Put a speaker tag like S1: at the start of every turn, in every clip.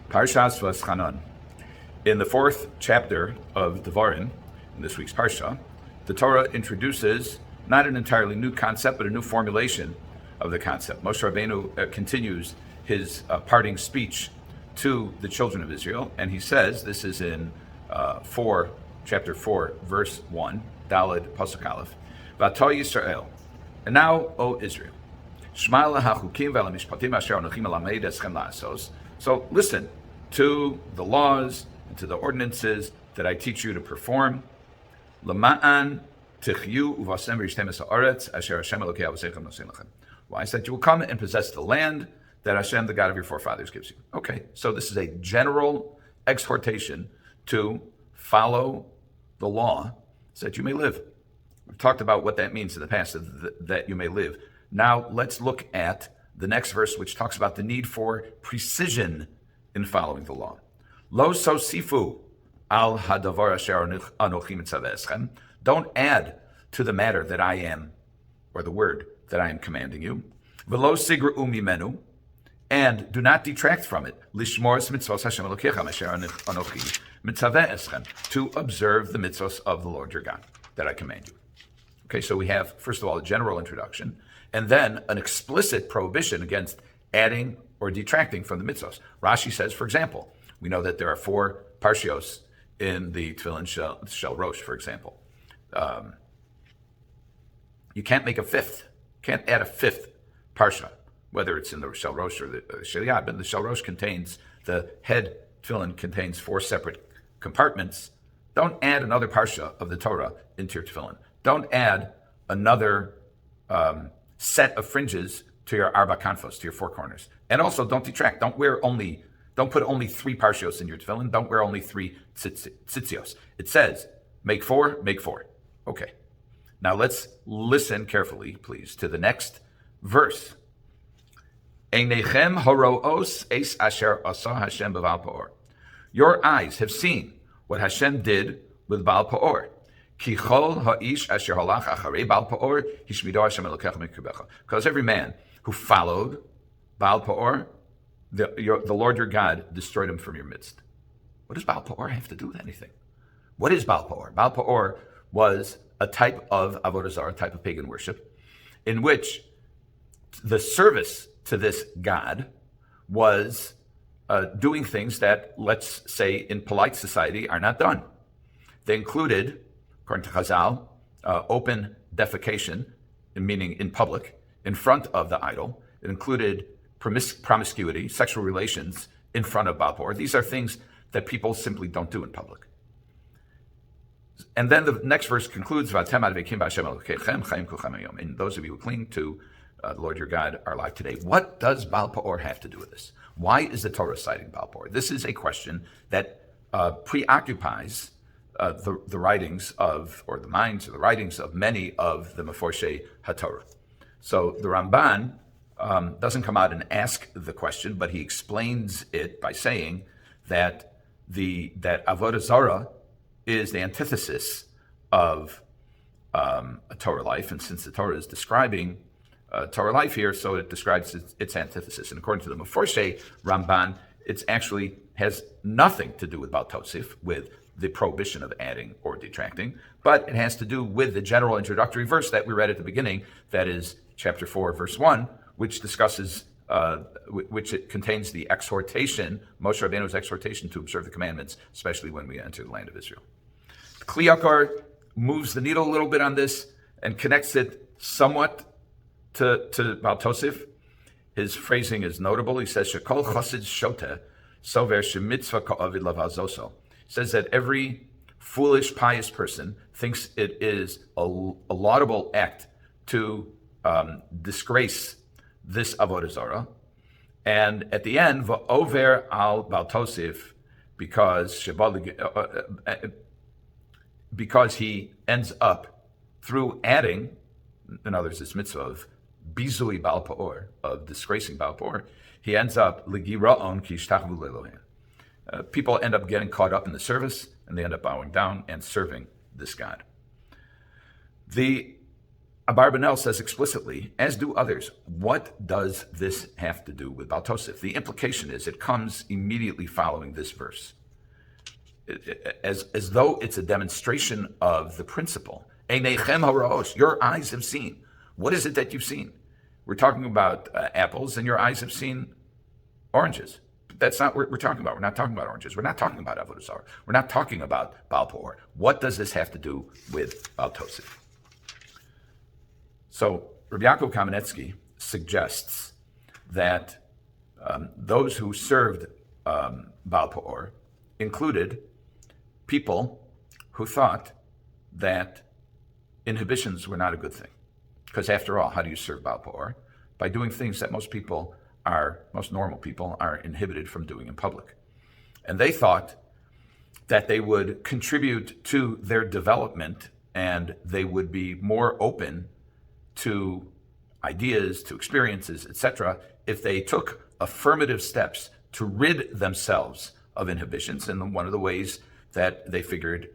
S1: Parshas V'Chanan. In the fourth chapter of Devarim, in this week's Parsha, the Torah introduces not an entirely new concept, but a new formulation of the concept. Moshe Rabbeinu continues his parting speech to the children of Israel, and he says, this is in chapter 4, verse 1, Daled Pasuk Aleph, V'ato Yisrael, and now, O Israel, Shma lahachukim ve'lamishpatim asher anochi melamed eschem la'asos. So listen to the laws and to the ordinances that I teach you to perform. Lama'an tichyu uvasem v'yishtem es ha'aretz asher Hashem Elokei Avosechem nosen lechem. Why? So that you will come and possess the land that Hashem, the God of your forefathers, gives you. Okay, so this is a general exhortation to follow the law so that you may live. We've talked about what that means in the past, that you may live. Now let's look at the next verse, which talks about the need for precision in following the law. Lo sosifu al hadavar asher anochi mitzaveh eschem. Don't add to the matter that I am, or the word that I am commanding you. V'lo sigru mimenu, and do not detract from it. Lishmor mitzvos Hashem Elokecha asher anochi mitzaveh eschem, to observe the mitzvos of the Lord your God that I command you. Okay, so we have, first of all, a general introduction, and then an explicit prohibition against adding or detracting from the mitzvos. Rashi says, for example, we know that there are 4 parshios in the Tefillin Shel Rosh, for example. You can't make a 5th, can't add a 5th parsha, whether it's in the Shel Rosh or the Shel Yad, but the Shel Rosh contains, the head Tefillin contains 4 separate compartments. Don't add another parsha of the Torah into your Tefillin. Don't add another set of fringes to your arba kanfos, to your 4 corners. And also don't detract. Don't put only 3 parshios in your tefillin. Don't wear only 3 tzitzios. It says, make 4. Okay. Now let's listen carefully, please, to the next verse. Einechem horoos eis asher asa Hashem b'Baal Peor. Your eyes have seen what Hashem did with Baal Peor. Because every man who followed Baal Peor, the Lord your God destroyed him from your midst. What does Baal Peor have to do with anything? What is Baal Peor? Baal Peor was a type of avodah zarah, a type of pagan worship, in which the service to this god was doing things that, let's say, in polite society, are not done. They included, according to Chazal, open defecation, meaning in public, in front of the idol. It included promiscuity, sexual relations in front of Baal Peor. These are things that people simply don't do in public. And then the next verse concludes, and those of you who cling to the Lord your God are alive today. What does Baal Peor have to do with this? Why is the Torah citing Baal Peor? This is a question that preoccupies the writings of, or the minds or the writings of many of the Meforshei HaTorah. So the Ramban doesn't come out and ask the question, but he explains it by saying that that avodah zarah is the antithesis of a Torah life, and since the Torah is describing Torah life here, so it describes its antithesis. And according to the Meforshei Ramban, it actually has nothing to do with Baal Tosif, with the prohibition of adding or detracting, but it has to do with the general introductory verse that we read at the beginning, that is chapter 4, verse 1, which discusses, which it contains the exhortation, Moshe Rabbeinu's exhortation to observe the commandments, especially when we enter the land of Israel. Yakar moves the needle a little bit on this and connects it somewhat to Baal Tosif. His phrasing is notable. He says, "Shekol chosid shoteh sover shemitzvah ka'avid lavazoso." Says that every foolish, pious person thinks it is a laudable act to disgrace this avodah zarah, and at the end, va'over al Baal Tosif, because he ends up through adding, in other words, this mitzvah of bizui Baal Peor, of disgracing Baal Peor, he ends up ligiraon ki yishtachavu le'Elohim. People end up getting caught up in the service, and they end up bowing down and serving this God. The Abarbanel says explicitly, as do others, what does this have to do with Baal Tosef? The implication is it comes immediately following this verse, as though it's a demonstration of the principle. Einechem harosh, your eyes have seen. What is it that you've seen? We're talking about apples, and your eyes have seen oranges. That's not what we're talking about. We're not talking about oranges. We're not talking about avodah zarah. We're not talking about Baal Peor. What does this have to do with Baal Tosef? So Rabbi Yaakov Kamenetski suggests that those who served Baal Peor included people who thought that inhibitions were not a good thing. Because after all, how do you serve Baal Peor? By doing things that most normal people are inhibited from doing in public. And they thought that they would contribute to their development and they would be more open to ideas, to experiences, etc., if they took affirmative steps to rid themselves of inhibitions. And one of the ways that they figured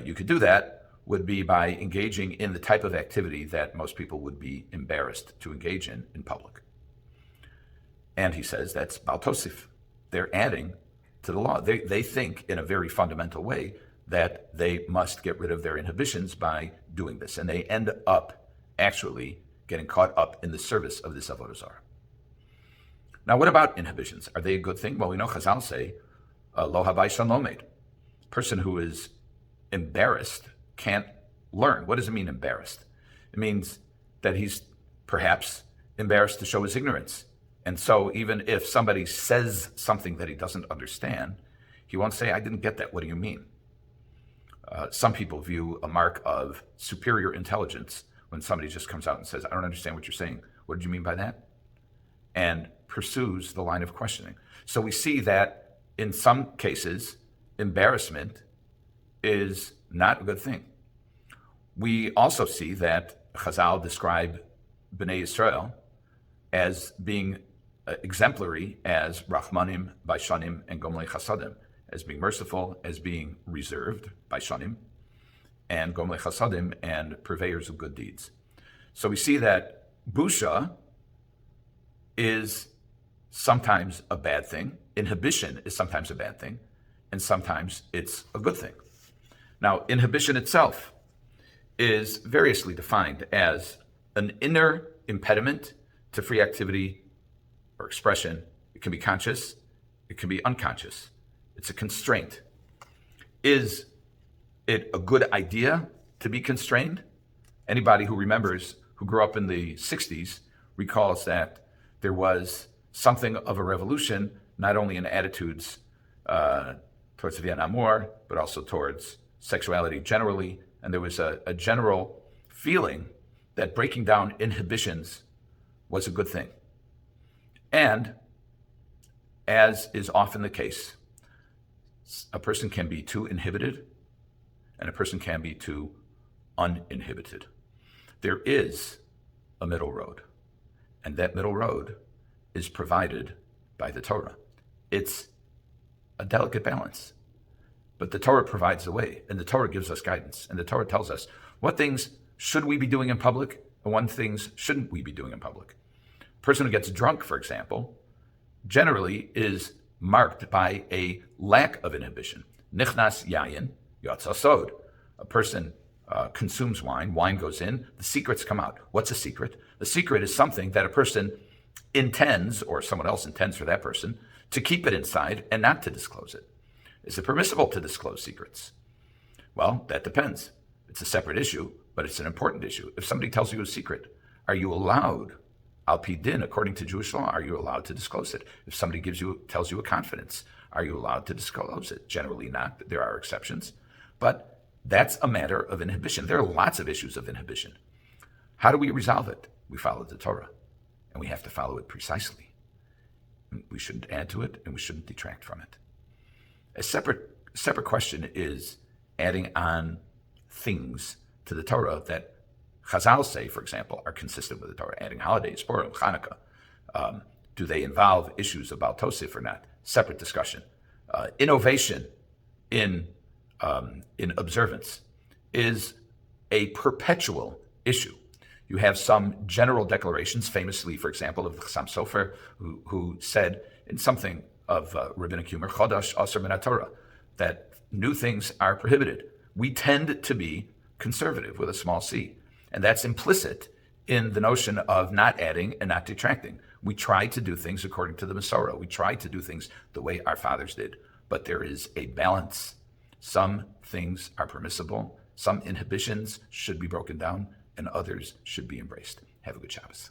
S1: you could do that would be by engaging in the type of activity that most people would be embarrassed to engage in public. And he says that's Baal Tosef. They're adding to the law. They think in a very fundamental way that they must get rid of their inhibitions by doing this. And they end up actually getting caught up in the service of this avodah zarah. Now, what about inhibitions? Are they a good thing? Well, we know Chazal say, lo havai shalomed. Person who is embarrassed can't learn. What does it mean, embarrassed? It means that he's perhaps embarrassed to show his ignorance. And so even if somebody says something that he doesn't understand, he won't say, I didn't get that. What do you mean? Some people view a mark of superior intelligence when somebody just comes out and says, I don't understand what you're saying. What did you mean by that? And pursues the line of questioning. So we see that in some cases, embarrassment is not a good thing. We also see that Chazal describe Bnei Yisrael as being exemplary as Rachmanim, Baishanim, and Gomlei Chasadim, as being merciful, as being reserved, Baishanim, and Gomlei Chasadim, and purveyors of good deeds. So we see that busha is sometimes a bad thing, inhibition is sometimes a bad thing, and sometimes it's a good thing. Now, inhibition itself is variously defined as an inner impediment to free activity or expression. It can be conscious, it can be unconscious. It's a constraint. Is it a good idea to be constrained? Anybody who remembers, who grew up in the 60s, recalls that there was something of a revolution, not only in attitudes towards the Vietnam War, but also towards sexuality generally. And there was a general feeling that breaking down inhibitions was a good thing. And as is often the case, a person can be too inhibited and a person can be too uninhibited. There is a middle road, and that middle road is provided by the Torah. It's a delicate balance, but the Torah provides the way, and the Torah gives us guidance, and the Torah tells us what things should we be doing in public and what things shouldn't we be doing in public. A person who gets drunk, for example, generally is marked by a lack of inhibition. Nichnas yayin yatsa sod. A person consumes wine, wine goes in, the secrets come out. What's a secret? The secret is something that a person intends, or someone else intends for that person, to keep it inside and not to disclose it. Is it permissible to disclose secrets? Well, that depends. It's a separate issue, but it's an important issue. If somebody tells you a secret, are you allowed, al pi din, according to Jewish law, are you allowed to disclose it? If somebody tells you a confidence, are you allowed to disclose it? Generally not. There are exceptions. But that's a matter of inhibition. There are lots of issues of inhibition. How do we resolve it? We follow the Torah, and we have to follow it precisely. We shouldn't add to it, and we shouldn't detract from it. A separate question is adding on things to the Torah that Chazal say, for example, are consistent with the Torah. Adding holidays, Purim, Hanukkah. Do they involve issues about Tosef or not? Separate discussion. Innovation in observance is a perpetual issue. You have some general declarations, famously, for example, of the Chassam Sofer, who said in something of rabbinic humor, Chodesh Asher Min HaTorah, that new things are prohibited. We tend to be conservative with a small c, and that's implicit in the notion of not adding and not detracting. We try to do things according to the Masorah. We try to do things the way our fathers did, but there is a balance. Some things are permissible, some inhibitions should be broken down, and others should be embraced. Have a good Shabbos.